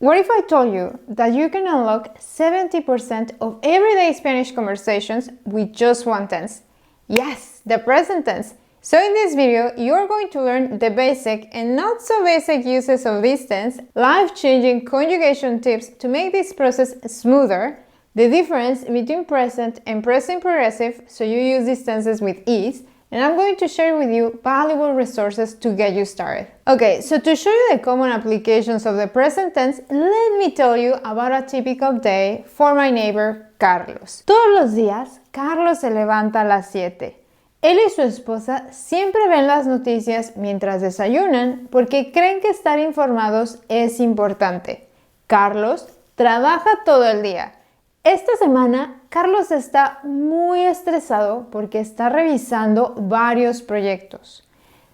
What if I told you that you can unlock 70% of everyday Spanish conversations with just one tense? Yes, the present tense. So in this video, you're going to learn the basic and not so basic uses of this tense, life-changing conjugation tips to make this process smoother, the difference between present and present progressive so you use these tenses with ease, and I'm going to share with you valuable resources to get you started. Okay, so to show you the common applications of the present tense, let me tell you about a typical day for my neighbor Carlos. Todos los días, Carlos se levanta a las 7. Él y su esposa siempre ven las noticias mientras desayunan porque creen que estar informados es importante. Carlos trabaja todo el día. Esta semana, Carlos está muy estresado porque está revisando varios proyectos.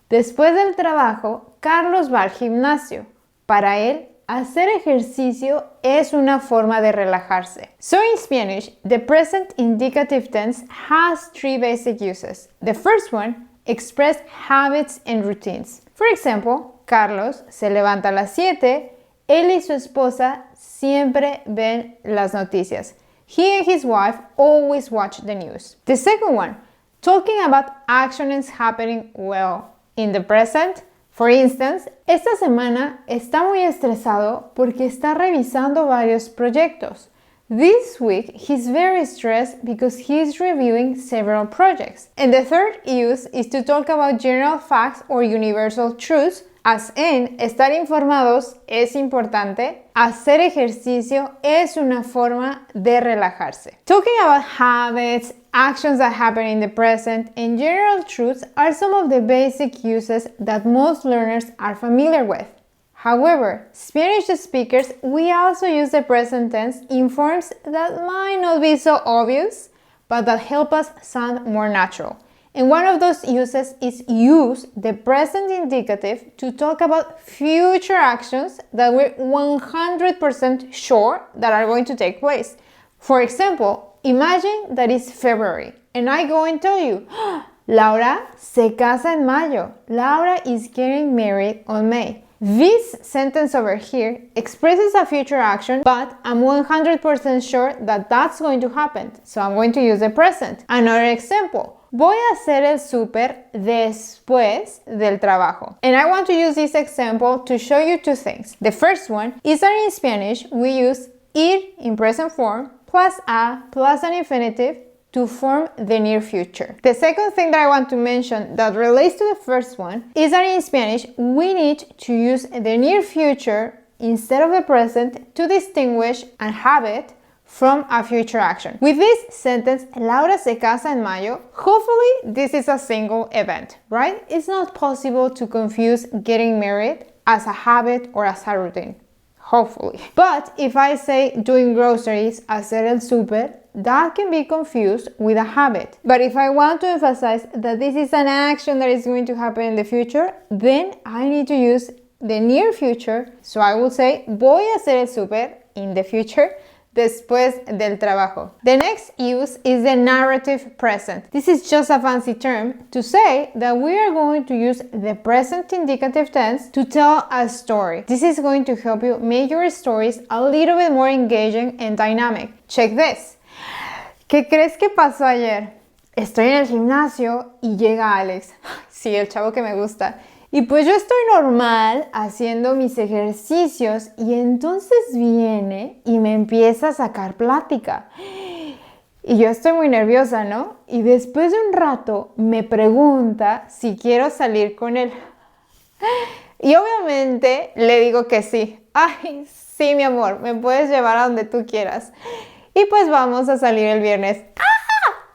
Después del trabajo, Carlos va al gimnasio. Para él, hacer ejercicio es una forma de relajarse. So in Spanish, the present indicative tense has three basic uses. The first one, express habits and routines. For example, Carlos se levanta a las 7, él y su esposa siempre ven las noticias. He and his wife always watch the news. The second one, talking about actions happening well in the present. For instance, esta semana está muy estresado porque está revisando varios proyectos. This week, he's very stressed because he's reviewing several projects. And the third use is to talk about general facts or universal truths, as in, estar informados es importante, hacer ejercicio es una forma de relajarse. Talking about habits, actions that happen in the present, and general truths are some of the basic uses that most learners are familiar with. However, Spanish speakers, we also use the present tense in forms that might not be so obvious, but that help us sound more natural. And one of those uses is use the present indicative to talk about future actions that we're 100% sure that are going to take place. For example, imagine that it's February and I go and tell you, Laura se casa en mayo. Laura is getting married on May. This sentence over here expresses a future action, but I'm 100% sure that that's going to happen. So I'm going to use the present. Another example. Voy a hacer el súper después del trabajo. And I want to use this example to show you two things. The first one is that in Spanish, we use ir in present form plus a plus an infinitive to form the near future. The second thing that I want to mention that relates to the first one is that in Spanish, we need to use the near future instead of the present to distinguish a habit from a future action. With this sentence, Laura se casa en mayo, hopefully this is a single event, right? It's not possible to confuse getting married as a habit or as a routine, hopefully. But if I say doing groceries, hacer el súper, that can be confused with a habit. But if I want to emphasize that this is an action that is going to happen in the future, then I need to use the near future. So I will say, voy a hacer el súper in the future, después del trabajo. The next use is the narrative present. This is just a fancy term to say that we are going to use the present indicative tense to tell a story. This is going to help you make your stories a little bit more engaging and dynamic. Check this. ¿Qué crees que pasó ayer? Estoy en el gimnasio y llega Alex. Sí, el chavo que me gusta. Y pues yo estoy normal haciendo mis ejercicios y entonces viene y me empieza a sacar plática. Y yo estoy muy nerviosa, ¿no? Y después de un rato me pregunta si quiero salir con él. Y obviamente le digo que sí. Ay, sí, mi amor, me puedes llevar a donde tú quieras. Y pues vamos a salir el viernes.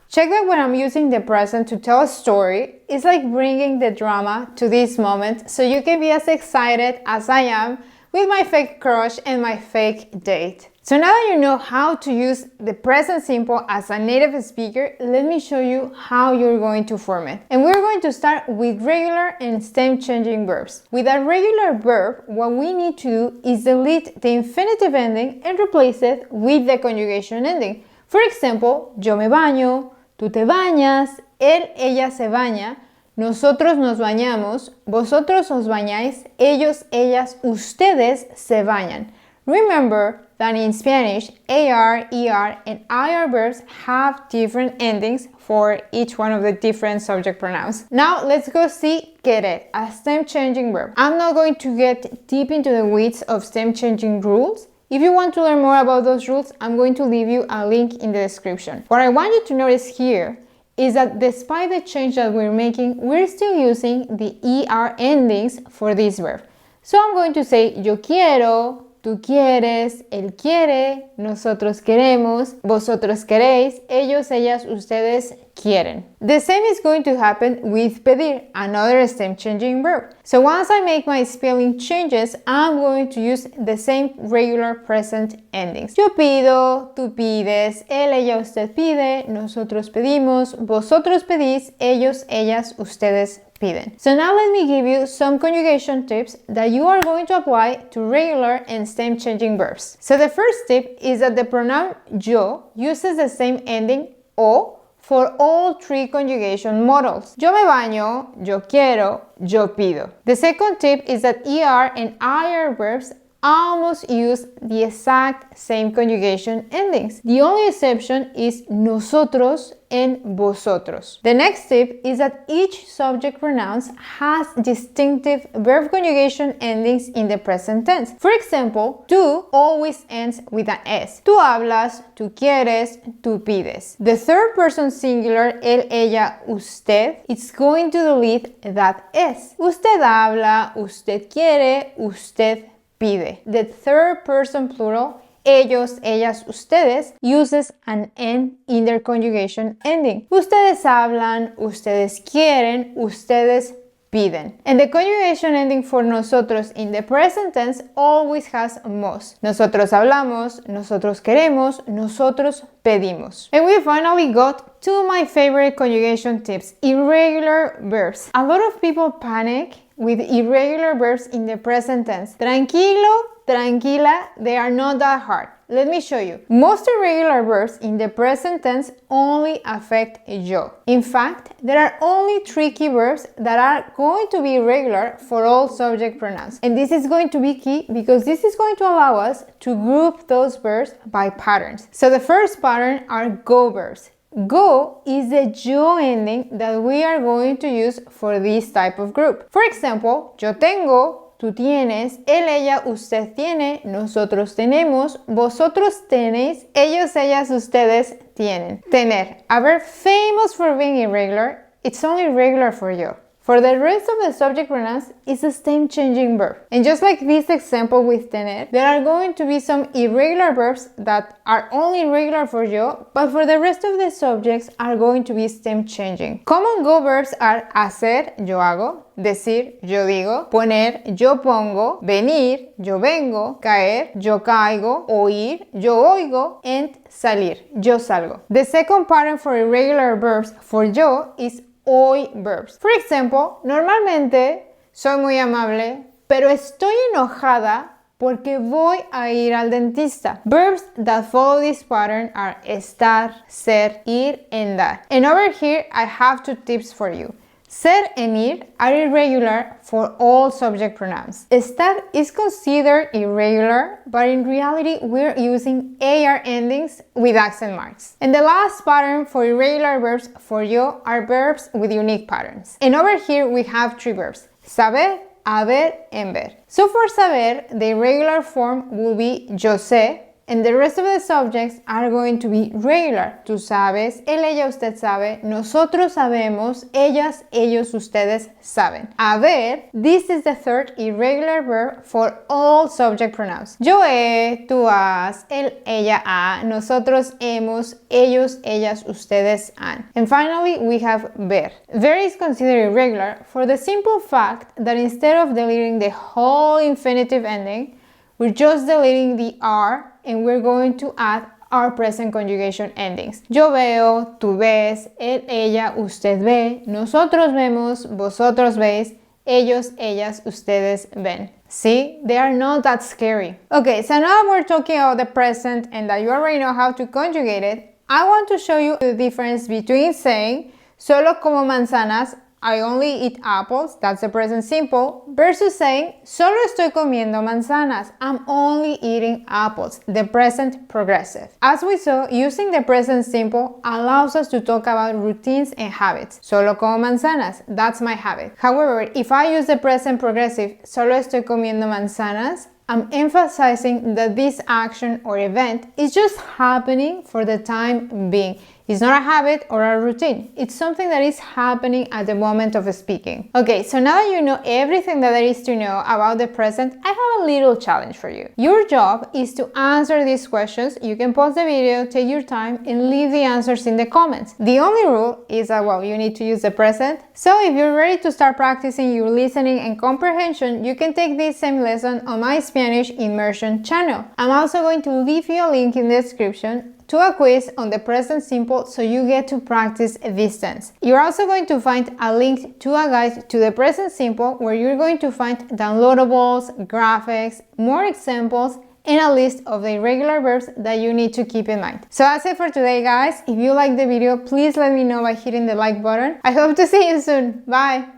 Check that when I'm using the present to tell a story, it's like bringing the drama to this moment so you can be as excited as I am with my fake crush and my fake date. So now that you know how to use the present simple as a native speaker, let me show you how you're going to form it. And we're going to start with regular and stem changing verbs. With a regular verb, what we need to do is delete the infinitive ending and replace it with the conjugation ending. For example, yo me baño, tú te bañas, él, ella se baña, nosotros nos bañamos, vosotros os bañáis, ellos, ellas, ustedes se bañan. Remember that in Spanish, AR, ER, and IR verbs have different endings for each one of the different subject pronouns. Now let's go see querer, a stem changing verb. I'm not going to get deep into the weeds of stem changing rules. If you want to learn more about those rules, I'm going to leave you a link in the description. What I want you to notice here is that despite the change that we're making, we're still using the ER endings for this verb. So I'm going to say yo quiero, tú quieres, él quiere, nosotros queremos, vosotros queréis, ellos, ellas, ustedes quieren. The same is going to happen with pedir, another stem changing verb. So once I make my spelling changes, I'm going to use the same regular present endings. Yo pido, tú pides, él, ella, usted pide, nosotros pedimos, vosotros pedís, ellos, ellas, ustedes piden. So now let me give you some conjugation tips that you are going to apply to regular and stem changing verbs. So the first tip is that the pronoun yo uses the same ending o for all three conjugation models. Yo me baño, yo quiero, yo pido. The second tip is that ER and IR verbs almost use the exact same conjugation endings. The only exception is nosotros and vosotros. The next tip is that each subject pronoun has distinctive verb conjugation endings in the present tense. For example, tú always ends with an S. Tú hablas, tú quieres, tú pides. The third person singular, él, ella, usted, it's going to delete that S. Usted habla, usted quiere, usted pide. The third person plural, ellos, ellas, ustedes, uses an N in their conjugation ending. Ustedes hablan, ustedes quieren, ustedes piden. And the conjugation ending for nosotros in the present tense always has mos. Nosotros hablamos, nosotros queremos, nosotros pedimos. And we finally got two of my favorite conjugation tips, irregular verbs. A lot of people panic with irregular verbs in the present tense. Tranquilo, tranquila, they are not that hard. Let me show you. Most irregular verbs in the present tense only affect yo. In fact, there are only three key verbs that are going to be irregular for all subject pronouns. And this is going to be key because this is going to allow us to group those verbs by patterns. So the first pattern are go verbs. Go is the yo ending that we are going to use for this type of group. For example, yo tengo, tú tienes, él, ella, usted tiene, nosotros tenemos, vosotros tenéis, ellos, ellas, ustedes tienen. Tener, a verb famous for being irregular, it's only regular for yo. For the rest of the subject pronouns, it's a stem changing verb. And just like this example with tener, there are going to be some irregular verbs that are only regular for yo, but for the rest of the subjects are going to be stem changing. Common go verbs are hacer, yo hago, decir, yo digo, poner, yo pongo, venir, yo vengo, caer, yo caigo, oír, yo oigo, and salir, yo salgo. The second pattern for irregular verbs for yo is hoy verbs. For example, normalmente soy muy amable, pero estoy enojada porque voy a ir al dentista. Verbs that follow this pattern are estar, ser, ir, and dar. And over here, I have two tips for you. Ser and ir are irregular for all subject pronouns. Estar is considered irregular, but in reality, we're using AR endings with accent marks. And the last pattern for irregular verbs for yo are verbs with unique patterns. And over here, we have three verbs, saber, haber, and ver. So for saber, the irregular form will be yo sé, and the rest of the subjects are going to be regular. Tú sabes, él, ella, usted sabe, nosotros sabemos, ellas, ellos, ustedes saben. Haber, this is the third irregular verb for all subject pronouns. Yo he, tú has, él, ella ha, nosotros hemos, ellos, ellas, ustedes han. And finally, we have ver. Ver is considered irregular for the simple fact that instead of deleting the whole infinitive ending, we're just deleting the R and we're going to add our present conjugation endings. Yo veo, tú ves, él, ella, usted ve, nosotros vemos, vosotros veis, ellos, ellas, ustedes ven. See, they are not that scary. Okay, so now we're talking about the present and that you already know how to conjugate it. I want to show you the difference between saying solo como manzanas I only eat apples, that's the present simple, versus saying solo estoy comiendo manzanas, I'm only eating apples, the present progressive. As we saw, using the present simple allows us to talk about routines and habits. Solo como manzanas, that's my habit. However, if I use the present progressive, solo estoy comiendo manzanas, I'm emphasizing that this action or event is just happening for the time being. It's not a habit or a routine. It's something that is happening at the moment of speaking. Okay, so now that you know everything that there is to know about the present, I have a little challenge for you. Your job is to answer these questions. You can pause the video, take your time, and leave the answers in the comments. The only rule is that, well, you need to use the present. So if you're ready to start practicing your listening and comprehension, you can take this same lesson on my Spanish immersion channel. I'm also going to leave you a link in the description to a quiz on the present simple so you get to practice this tense. You're also going to find a link to a guide to the present simple where you're going to find downloadables, graphics, more examples, and a list of the irregular verbs that you need to keep in mind. So that's it for today, guys. If you liked the video, please let me know by hitting the like button. I hope to see you soon. Bye!